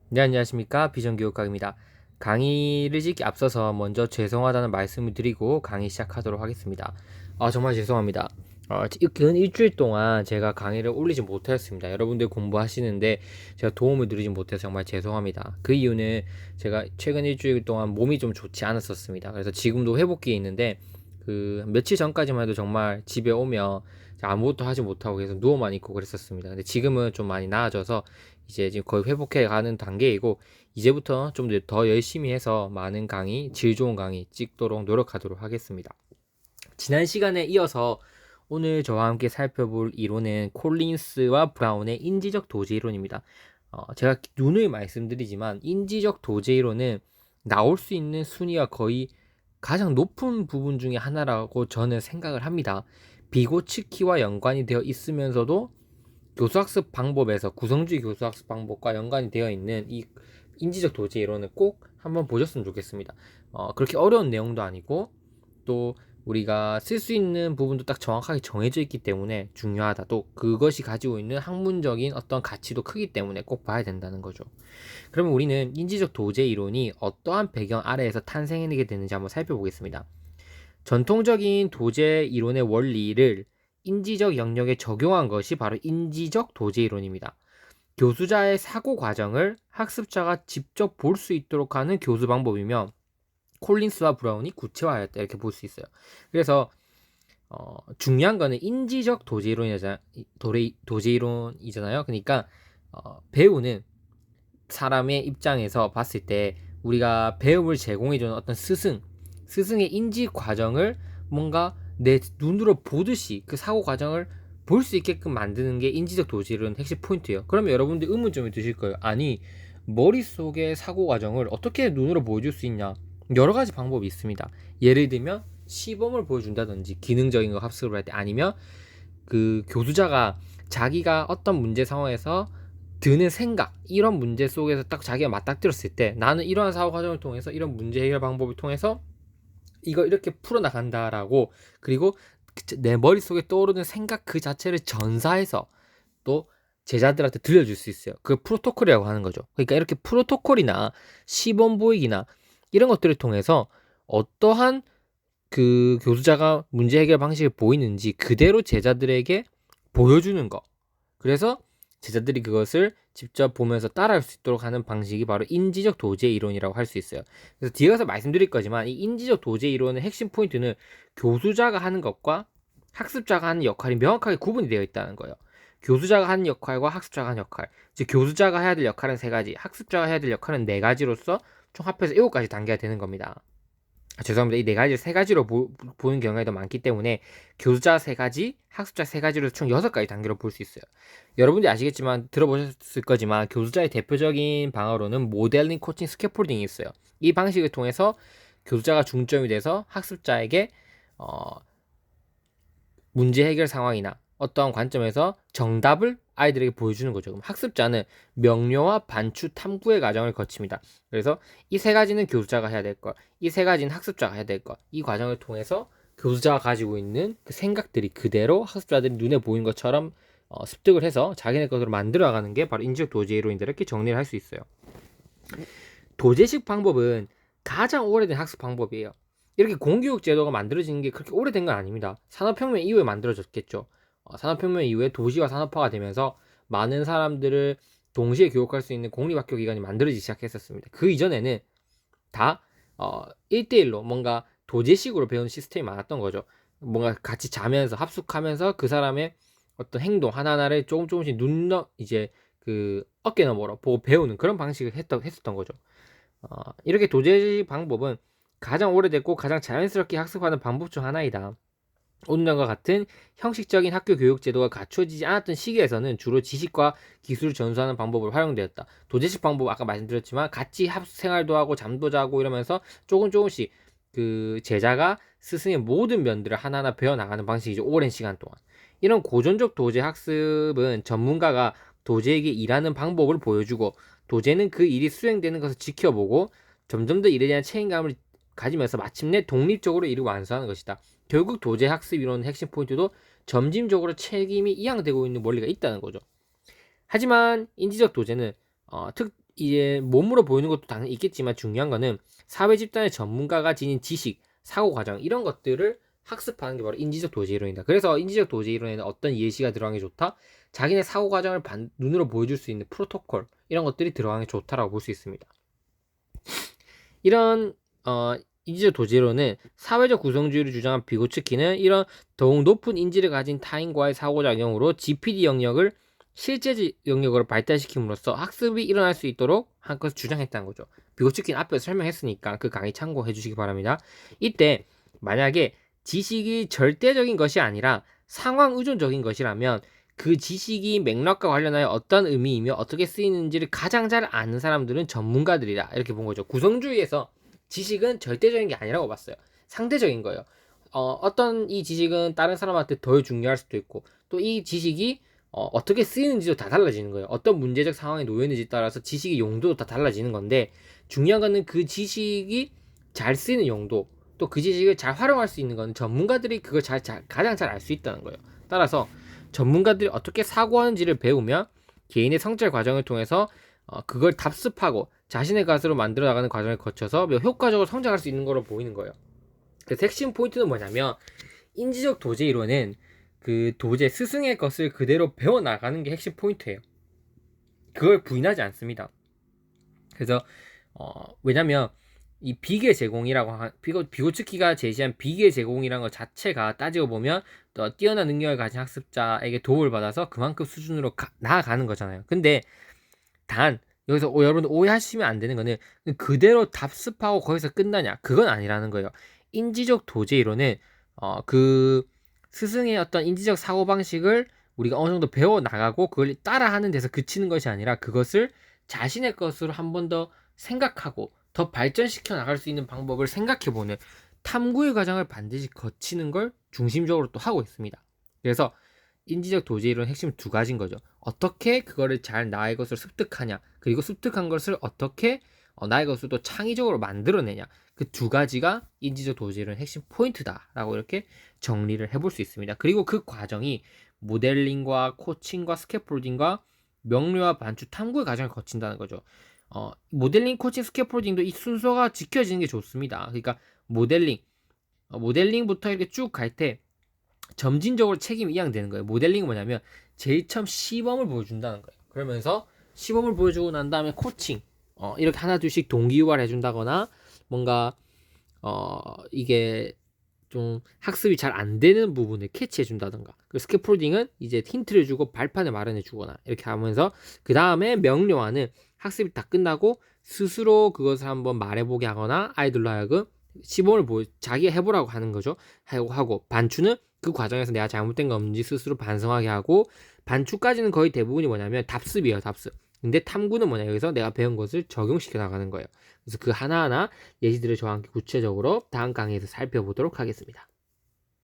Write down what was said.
네, 안녕하십니까. 비전교육학입니다. 강의를 짓기 앞서서 먼저 죄송하다는 말씀을 드리고 강의 시작하도록 하겠습니다. 정말 죄송합니다. 근 일주일 동안 제가 강의를 올리지 못하였습니다. 여러분들 공부하시는데 제가 도움을 드리지 못해서 정말 죄송합니다. 그 이유는 제가 최근 일주일 동안 몸이 좀 좋지 않았었습니다. 그래서 지금도 회복기에 있는데 그 며칠 전까지만 해도 정말 집에 오면 아무것도 하지 못하고 계속 누워만 있고 그랬었습니다. 근데 지금은 좀 많이 나아져서 이제 지금 거의 회복해 가는 단계이고, 이제부터 좀 더 열심히 해서 많은 강의, 질 좋은 강의 찍도록 노력하도록 하겠습니다. 지난 시간에 이어서 오늘 저와 함께 살펴볼 이론은 콜린스와 브라운의 인지적 도제 이론입니다. 제가 누누이 말씀드리지만 인지적 도제 이론은 나올 수 있는 순위가 거의 가장 높은 부분 중에 하나라고 저는 생각을 합니다. 비고치키와 연관이 되어 있으면서도 교수학습 방법에서 구성주의 교수학습 방법과 연관이 되어 있는 이 인지적 도제 이론을 꼭 한번 보셨으면 좋겠습니다. 그렇게 어려운 내용도 아니고 또 우리가 쓸 수 있는 부분도 딱 정확하게 정해져 있기 때문에 중요하다. 또 그것이 가지고 있는 학문적인 어떤 가치도 크기 때문에 꼭 봐야 된다는 거죠. 그러면 우리는 인지적 도제 이론이 어떠한 배경 아래에서 탄생하게 되는지 한번 살펴보겠습니다. 전통적인 도제 이론의 원리를 인지적 영역에 적용한 것이 바로 인지적 도제 이론입니다. 교수자의 사고 과정을 학습자가 직접 볼 수 있도록 하는 교수 방법이며 콜린스와 브라운이 구체화하였다 이렇게 볼 수 있어요. 그래서 중요한 거는 인지적 도제 이론이잖아요. 그러니까 배우는 사람의 입장에서 봤을 때 우리가 배움을 제공해주는 어떤 스승의 인지 과정을 뭔가 내 눈으로 보듯이 그 사고 과정을 볼 수 있게끔 만드는 게 인지적 도지론 핵심 포인트예요. 그러면 여러분들 의문점이 드실 거예요. 아니, 머릿속의 사고 과정을 어떻게 눈으로 보여줄 수 있냐? 여러 가지 방법이 있습니다. 예를 들면 시범을 보여준다든지 기능적인 거 학습을 할 때, 아니면 그 교수자가 자기가 어떤 문제 상황에서 드는 생각, 이런 문제 속에서 딱 자기가 맞닥뜨렸을 때 나는 이러한 사고 과정을 통해서 이런 문제 해결 방법을 통해서 이거 이렇게 풀어나간다라고, 그리고 내 머릿속에 떠오르는 생각 그 자체를 전사해서 또 제자들한테 들려줄 수 있어요. 그 프로토콜이라고 하는 거죠. 그러니까 이렇게 프로토콜이나 시범 보이기나 이런 것들을 통해서 어떠한 그 교수자가 문제 해결 방식을 보이는지 그대로 제자들에게 보여주는 거. 그래서 제자들이 그것을 직접 보면서 따라할 수 있도록 하는 방식이 바로 인지적 도제 이론이라고 할 수 있어요. 그래서 뒤에 가서 말씀드릴 거지만 이 인지적 도제 이론의 핵심 포인트는 교수자가 하는 것과 학습자가 하는 역할이 명확하게 구분이 되어 있다는 거예요. 교수자가 하는 역할과 학습자가 하는 역할, 즉 교수자가 해야 될 역할은 3가지, 학습자가 해야 될 역할은 4가지로서 총 합해서 7가지 단계가 되는 겁니다. 죄송합니다. 이 4가지를 3가지로 보는 경우가 더 많기 때문에 교수자 3가지, 학습자 3가지로 총 6가지 단계로 볼 수 있어요. 여러분들이 아시겠지만 들어보셨을 거지만 교수자의 대표적인 방어로는 모델링, 코칭, 스캐폴딩이 있어요. 이 방식을 통해서 교수자가 중점이 돼서 학습자에게 문제 해결 상황이나 어떠한 관점에서 정답을 아이들에게 보여주는 거죠. 그럼 학습자는 명료와 반추 탐구의 과정을 거칩니다. 그래서 이 3가지는 교수자가 해야 될 것, 이 3가지는 학습자가 해야 될 것, 이 과정을 통해서 교수자가 가지고 있는 그 생각들이 그대로 학습자들이 눈에 보이는 것처럼 습득을 해서 자기네 것으로 만들어가는 게 바로 인지적 도제 이론인데, 이렇게 정리를 할 수 있어요. 도제식 방법은 가장 오래된 학습 방법이에요. 이렇게 공교육 제도가 만들어진 게 그렇게 오래된 건 아닙니다. 산업혁명 이후에 만들어졌겠죠. 산업혁명 이후에 도시화 산업화가 되면서 많은 사람들을 동시에 교육할 수 있는 공립학교 기관이 만들어지기 시작했었습니다. 그 이전에는 다 1대1로 뭔가 도제식으로 배우는 시스템이 많았던 거죠. 뭔가 같이 자면서 합숙하면서 그 사람의 어떤 행동 하나하나를 조금씩 이제 그 어깨 너머로 보고 배우는 그런 방식을 했었던 거죠. 이렇게 도제식 방법은 가장 오래됐고 가장 자연스럽게 학습하는 방법 중 하나이다. 오늘과 같은 형식적인 학교 교육 제도가 갖춰지지 않았던 시기에서는 주로 지식과 기술을 전수하는 방법으로 활용되었다. 도제식 방법 아까 말씀드렸지만 같이 생활도 하고 잠도 자고 이러면서 조금씩 그 제자가 스승의 모든 면들을 하나하나 배워나가는 방식이죠. 오랜 시간 동안. 이런 고전적 도제 학습은 전문가가 도제에게 일하는 방법을 보여주고 도제는 그 일이 수행되는 것을 지켜보고 점점 더 일에 대한 책임감을 가지면서 마침내 독립적으로 일을 완수하는 것이다. 결국 도제 학습 이론의 핵심 포인트도 점진적으로 책임이 이양되고 있는 원리가 있다는 거죠. 하지만 인지적 도제는 이제 몸으로 보이는 것도 당연히 있겠지만 중요한 거는 사회 집단의 전문가가 지닌 지식, 사고 과정 이런 것들을 학습하는 게 바로 인지적 도제 이론이다. 그래서 인지적 도제 이론에는 어떤 예시가 들어가는 게 좋다? 자기네 사고 과정을 눈으로 보여줄 수 있는 프로토콜 이런 것들이 들어가는 게 좋다라고 볼 수 있습니다. 이런 인지적 도제론은 사회적 구성주의를 주장한 비고츠키는 이런 더욱 높은 인지를 가진 타인과의 사고작용으로 GPD 영역을 실제 영역으로 발달시킴으로써 학습이 일어날 수 있도록 한 것을 주장했다는 거죠. 비고츠키는 앞에서 설명했으니까 그 강의 참고해 주시기 바랍니다. 이때 만약에 지식이 절대적인 것이 아니라 상황 의존적인 것이라면 그 지식이 맥락과 관련하여 어떤 의미이며 어떻게 쓰이는지를 가장 잘 아는 사람들은 전문가들이다. 이렇게 본 거죠. 구성주의에서 지식은 절대적인 게 아니라고 봤어요. 상대적인 거예요. 어떤 이 지식은 다른 사람한테 더 중요할 수도 있고 또 이 지식이 어떻게 쓰이는지도 다 달라지는 거예요. 어떤 문제적 상황에 놓여 있는지 따라서 지식의 용도도 다 달라지는 건데 중요한 거는 그 지식이 잘 쓰이는 용도 또 그 지식을 잘 활용할 수 있는 건 전문가들이 그걸 가장 잘 알 수 있다는 거예요. 따라서 전문가들이 어떻게 사고하는지를 배우며 개인의 성찰 과정을 통해서 그걸 답습하고 자신의 것으로 만들어 나가는 과정을 거쳐서 효과적으로 성장할 수 있는 걸로 보이는 거예요. 그래서 핵심 포인트는 뭐냐면 인지적 도제 이론은 그 도제 스승의 것을 그대로 배워 나가는 게 핵심 포인트예요. 그걸 부인하지 않습니다. 그래서 왜냐면 이 비계 제공이라고 비고츠키가 제시한 비계 제공이라는 것 자체가 따지고 보면 또 뛰어난 능력을 가진 학습자에게 도움을 받아서 그만큼 수준으로 나아가는 거잖아요. 근데 단 여기서 여러분 오해하시면 안 되는 거는 그대로 답습하고 거기서 끝나냐 그건 아니라는 거예요. 인지적 도제 이론은 그 스승의 어떤 인지적 사고방식을 우리가 어느 정도 배워 나가고 그걸 따라하는 데서 그치는 것이 아니라 그것을 자신의 것으로 한 번 더 생각하고 더 발전시켜 나갈 수 있는 방법을 생각해보는 탐구의 과정을 반드시 거치는 걸 중심적으로 또 하고 있습니다. 그래서 인지적 도제 이론의 핵심 두 가지인 거죠. 어떻게 그거를 잘 나의 것을 습득하냐 그리고 습득한 것을 어떻게 나의 것을 또 창의적으로 만들어내냐 그 두 가지가 인지적 도제 이론의 핵심 포인트다라고 이렇게 정리를 해볼 수 있습니다. 그리고 그 과정이 모델링과 코칭과 스캐폴딩과 명료와 반추 탐구의 과정을 거친다는 거죠. 모델링, 코칭, 스캐폴딩도 이 순서가 지켜지는 게 좋습니다. 그러니까 모델링부터 이렇게 쭉 갈 때 점진적으로 책임이 이양되는 거예요. 모델링은 뭐냐면 제일 처음 시범을 보여준다는 거예요. 그러면서 시범을 보여주고 난 다음에 코칭, 이렇게 하나 둘씩 동기유발을 해준다거나 뭔가 이게 좀 학습이 잘 안 되는 부분을 캐치해 준다던가. 그 스캐폴딩은 이제 힌트를 주고 발판을 마련해 주거나 이렇게 하면서 그 다음에 명료화는 학습이 다 끝나고 스스로 그것을 한번 말해보게 하거나 아이들로 하여금 시범을 자기가 해보라고 하는 거죠. 하고 반추는 그 과정에서 내가 잘못된 거 없는지 스스로 반성하게 하고 반추까지는 거의 대부분이 뭐냐면 답습이에요. 답습. 근데 탐구는 뭐냐 여기서 내가 배운 것을 적용시켜 나가는 거예요. 그래서 그 하나하나 예시들을 저와 함께 구체적으로 다음 강의에서 살펴보도록 하겠습니다.